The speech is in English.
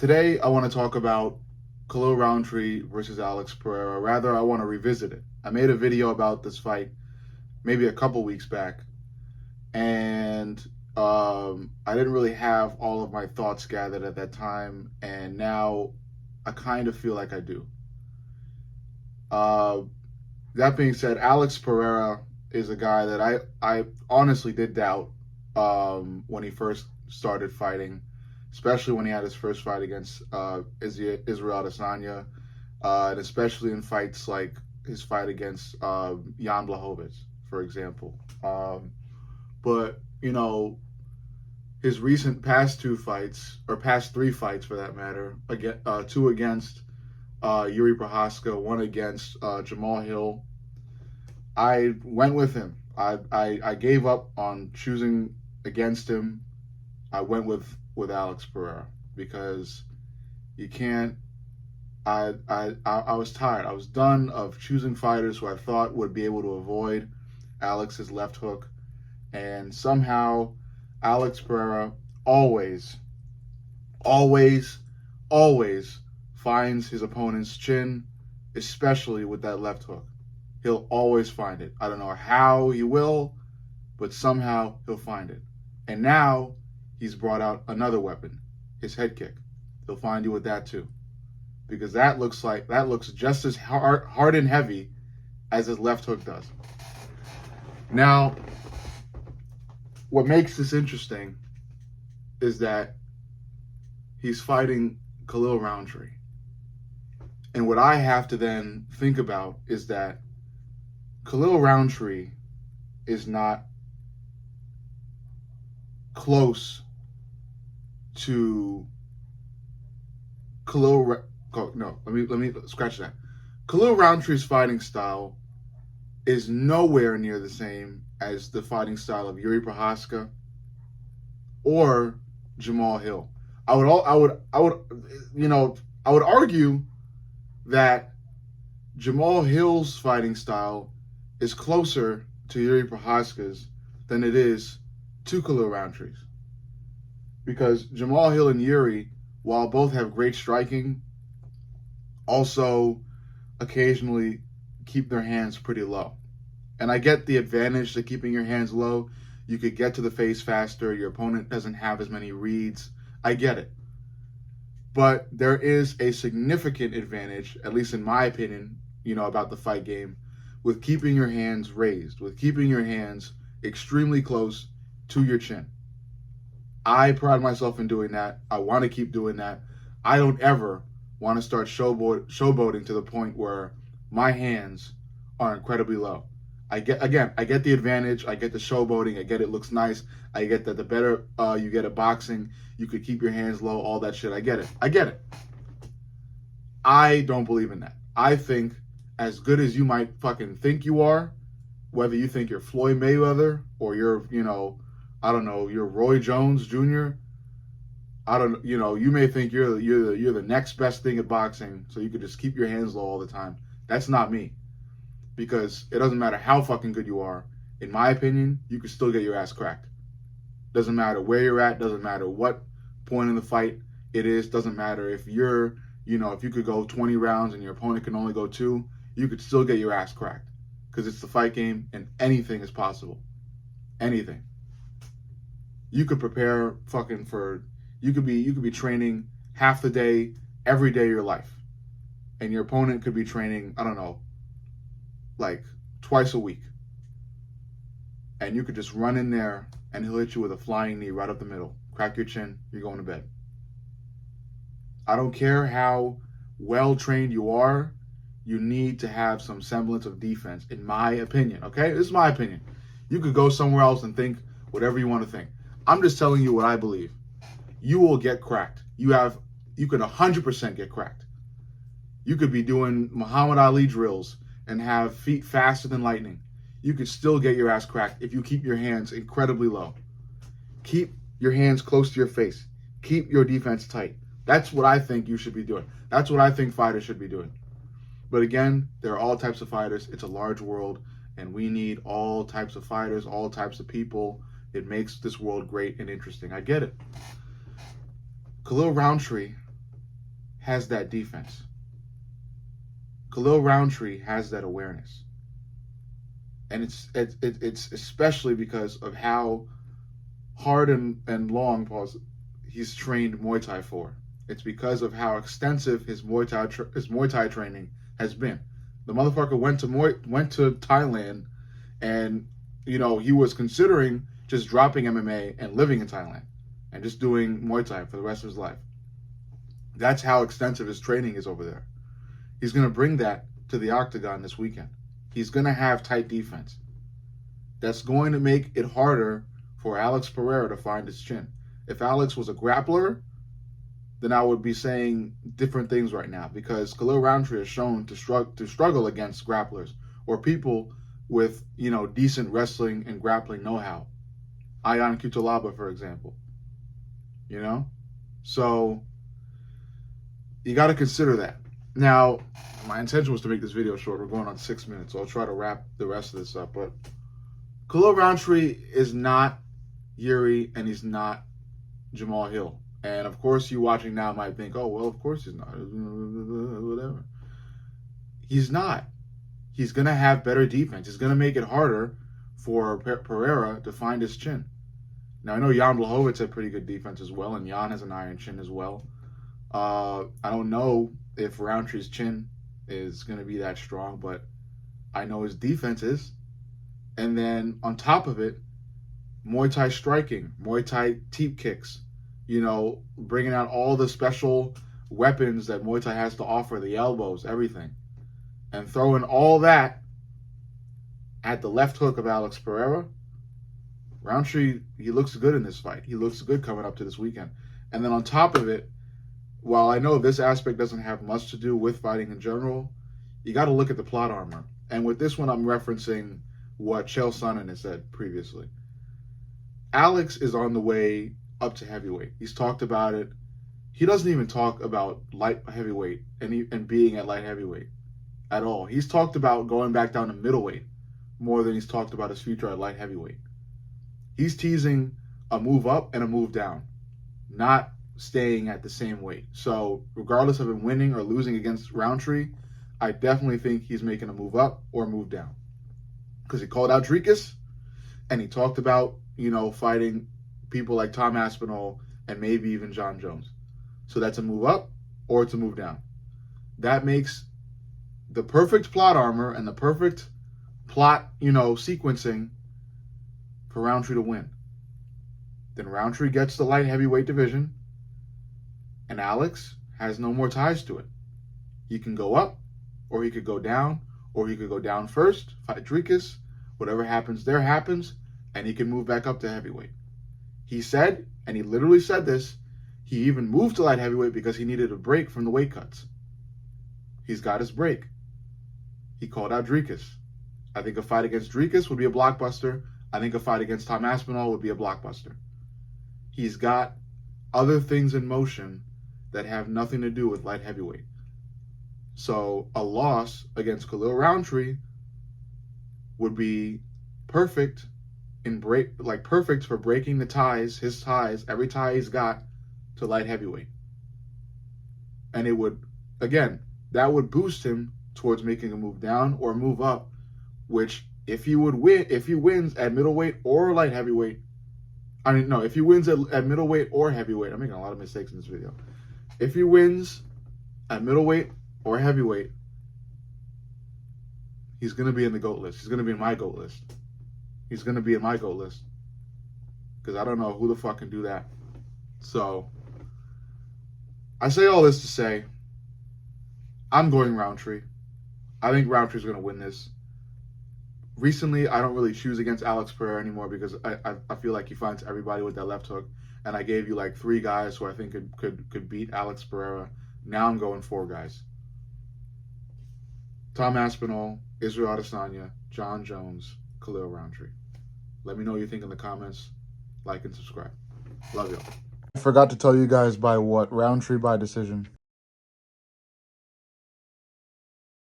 Today, I want to talk about Khalil Roundtree versus Alex Pereira. Rather, I want to revisit it. I made a video about this fight maybe a couple weeks back, and I didn't really have all of my thoughts gathered at that time, and now I kind of feel like I do. Uh, that being said, Alex Pereira is a guy that I honestly did doubt when he first started fighting, especially when he had his first fight against Israel Adesanya, and especially in fights like his fight against Jan Blachowicz, for example. But, his recent past two fights, or past three fights for that matter, two against Yuri Prochazka, one against Jamal Hill, I went with him. I gave up on choosing against him. I went with Alex Pereira because you can't. I was tired. I was done of choosing fighters who I thought would be able to avoid Alex's left hook, and somehow Alex Pereira always, always, always finds his opponent's chin, especially with that left hook. He'll always find it. I don't know how he will, but somehow he'll find it. And now he's brought out another weapon, his head kick. He'll find you with that too, because that looks just as hard and heavy as his left hook does. Now, what makes this interesting is that he's fighting Khalil Roundtree. And what I have to then think about is that Khalil Roundtree is not close to let me scratch that. Khalil Roundtree's fighting style is nowhere near the same as the fighting style of Yuri Prochazka or Jamal Hill. I would argue that Jamal Hill's fighting style is closer to Yuri Prochazka's than it is to Khalil Roundtree's. Because Jamal Hill and Yuri, while both have great striking, also occasionally keep their hands pretty low. And I get the advantage to keeping your hands low. You could get to the face faster. Your opponent doesn't have as many reads. I get it. But there is a significant advantage, at least in my opinion, about the fight game, with keeping your hands raised, with keeping your hands extremely close to your chin. I pride myself in doing that. I want to keep doing that. I don't ever want to start showboating to the point where my hands are incredibly low. I get the advantage. I get the showboating. I get it looks nice. I get that the better you get at boxing, you could keep your hands low, all that shit. I get it. I don't believe in that. I think as good as you might fucking think you are, whether you think you're Floyd Mayweather or you're, you're Roy Jones Jr., you may think you're the next best thing at boxing, so you could just keep your hands low all the time. That's not me. Because it doesn't matter how fucking good you are. In my opinion, you could still get your ass cracked. Doesn't matter where you're at. Doesn't matter what point in the fight it is. Doesn't matter if you're, if you could go 20 rounds and your opponent can only go 2, you could still get your ass cracked. Because it's the fight game and anything is possible. Anything. You could prepare you could be training half the day, every day of your life. And your opponent could be training, like twice a week. And you could just run in there and he'll hit you with a flying knee right up the middle. Crack your chin, you're going to bed. I don't care how well trained you are, you need to have some semblance of defense, in my opinion, okay? This is my opinion. You could go somewhere else and think whatever you want to think. I'm just telling you what I believe. You will get cracked. You could 100% get cracked. You could be doing Muhammad Ali drills and have feet faster than lightning. You could still get your ass cracked if you keep your hands incredibly low. Keep your hands close to your face. Keep your defense tight. That's what I think you should be doing. That's what I think fighters should be doing. But again, there are all types of fighters. It's a large world, and we need all types of fighters, all types of people. It makes this world great and interesting. I get it. Khalil Roundtree has that defense. Khalil Roundtree has that awareness. And it's especially because of how hard and long he's trained Muay Thai for. It's because of how extensive his Muay Thai training has been. The motherfucker went to Thailand, and he was considering just dropping MMA and living in Thailand and just doing Muay Thai for the rest of his life. That's how extensive his training is over there. He's going to bring that to the octagon this weekend. He's going to have tight defense. That's going to make it harder for Alex Pereira to find his chin. If Alex was a grappler, then I would be saying different things right now, because Khalil Roundtree is shown to struggle against grapplers or people with decent wrestling and grappling know-how. Ion Cutelaba, for example. So you got to consider that. Now, my intention was to make this video short. We're going on 6 minutes, so I'll try to wrap the rest of this up. But Khalil Roundtree is not Yuri, and he's not Jamal Hill. And of course, you watching now might think, oh, well, of course he's not. Whatever. He's not. He's going to have better defense. He's going to make it harder for Pereira to find his chin. Now, I know Jan Blachowicz had pretty good defense as well, and Jan has an iron chin as well. I don't know if Roundtree's chin is going to be that strong, but I know his defense is. And then on top of it, Muay Thai striking, Muay Thai teep kicks, bringing out all the special weapons that Muay Thai has to offer, the elbows, everything. And throwing all that at the left hook of Alex Pereira, Roundtree, he looks good in this fight. He looks good coming up to this weekend. And then on top of it, while I know this aspect doesn't have much to do with fighting in general, you got to look at the plot armor. And with this one, I'm referencing what Chael Sonnen has said previously. Alex is on the way up to heavyweight. He's talked about it. He doesn't even talk about light heavyweight and being at light heavyweight at all. He's talked about going back down to middleweight more than he's talked about his future at light heavyweight. He's teasing a move up and a move down, not staying at the same weight. So regardless of him winning or losing against Roundtree, I definitely think he's making a move up or a move down. Because he called out Dricus, and he talked about, fighting people like Tom Aspinall and maybe even John Jones. So that's a move up or it's a move down. That makes the perfect plot armor and the perfect plot, sequencing for Roundtree to win. Then Roundtree gets the light heavyweight division, and Alex has no more ties to it. He can go up, or he could go down, or he could go down first, fight Dricus, whatever happens there happens, and he can move back up to heavyweight. He said, and he literally said this, he even moved to light heavyweight because he needed a break from the weight cuts. He's got his break. He called out Dricus. I think a fight against Dricus would be a blockbuster. I think a fight against Tom Aspinall would be a blockbuster. He's got other things in motion that have nothing to do with light heavyweight. So a loss against Khalil Roundtree would be perfect perfect for breaking the ties, his ties, every tie he's got to light heavyweight. And it would, again, that would boost him towards making a move down or move up, which if he wins at middleweight or light heavyweight, if he wins at middleweight or heavyweight, I'm making a lot of mistakes in this video. If he wins at middleweight or heavyweight, he's going to be in the GOAT list. He's going to be in my GOAT list. He's going to be in my GOAT list. Because I don't know who the fuck can do that. So, I say all this to say, I'm going Roundtree. I think Roundtree's going to win this. Recently, I don't really choose against Alex Pereira anymore because I feel like he finds everybody with that left hook. And I gave you like 3 guys who I think could beat Alex Pereira. Now I'm going 4 guys. Tom Aspinall, Israel Adesanya, John Jones, Khalil Roundtree. Let me know what you think in the comments. Like and subscribe. Love y'all. I forgot to tell you guys by what. Roundtree by decision.